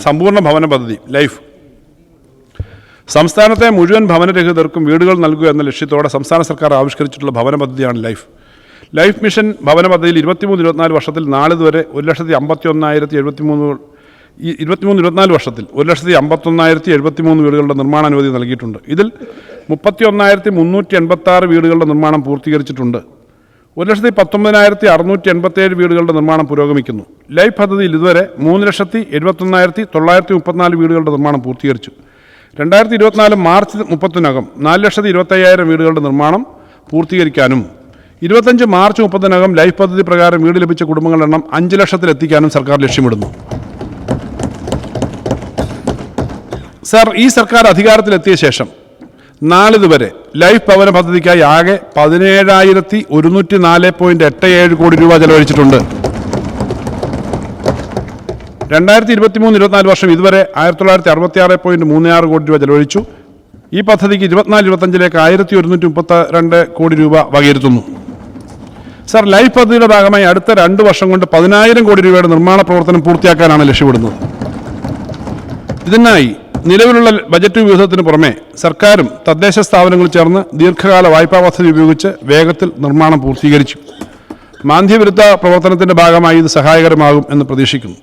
സമ്പൂർണ്ണ ഭവന പദ്ധതി ലൈഫ് സംസ്ഥാനത്തെ മുഴുവൻ ഭവനരഹിതർക്കും വീടുകൾ നൽകുക എന്ന ലക്ഷ്യത്തോടെ സംസ്ഥാന സർക്കാർ ആവിഷ്കരിച്ചിട്ടുള്ള ഭവന പദ്ധതിയാണ് ലൈഫ് മിഷൻ ഭവന പദ്ധതിയിൽ 23-24 വർഷത്തിൽ നാളിതുവരെ 1,51,073 വർഷത്തിൽ 1,51,073 വീടുകളുടെ നിർമ്മാണ അനുമതി നൽകിയിട്ടുണ്ട്. ഇതിൽ 31,386 വീടുകളുടെ നിർമ്മാണം പൂർത്തീകരിച്ചിട്ടുണ്ട്. 1,19,687 വീടുകളുടെ നിർമ്മാണം പുരോഗമിക്കുന്നു. ലൈഫ് പദ്ധതിയിൽ ഇതുവരെ 3,71,934 വീടുകളുടെ നിർമ്മാണം പൂർത്തീകരിച്ചു. 2024 മാർച്ച് 30-നകം 4,25,000 വീടുകളുടെ നിർമ്മാണം പൂർത്തീകരിക്കാനും 25 മാർച്ച് 30-നകം ലൈഫ് പദ്ധതി പ്രകാരം വീട് ലഭിച്ച കുടുംബങ്ങളുടെ എണ്ണം 5 ലക്ഷത്തിലെത്തിക്കാനും സർക്കാർ ലക്ഷ്യമിടുന്നു. സർ, ഈ സർക്കാർ അധികാരത്തിലെത്തിയ ശേഷം നാളിതുവരെ ലൈഫ് ഭവന പദ്ധതിക്കായി ആകെ 17,104.87 കോടി രൂപ ചെലവഴിച്ചിട്ടുണ്ട്. 2023-24 വർഷം ഇതുവരെ 1,966.36 കോടി രൂപ ചെലവഴിച്ചു. ഈ പദ്ധതിക്ക് 24-25 1,132 കോടി രൂപ വകയിരുത്തുന്നു. സർ, ലൈഫ് പദ്ധതിയുടെ ഭാഗമായി അടുത്ത 2 വർഷം കൊണ്ട് 10,000 കോടി രൂപയുടെ നിർമ്മാണ പ്രവർത്തനം പൂർത്തിയാക്കാനാണ് ലക്ഷ്യമിടുന്നത്. ഇതിനായി നിലവിലുള്ള ബജറ്റ് വിഹിതത്തിന് പുറമെ സർക്കാരും തദ്ദേശ സ്ഥാപനങ്ങൾ ചേർന്ന് ദീർഘകാല വായ്പാ പദ്ധതി ഉപയോഗിച്ച് വേഗത്തിൽ നിർമ്മാണം പൂർത്തീകരിച്ചു. മാന്ദ്യവിരുദ്ധ പ്രവർത്തനത്തിൻ്റെ ഭാഗമായി ഇത് സഹായകരമാകും എന്ന് പ്രതീക്ഷിക്കുന്നു.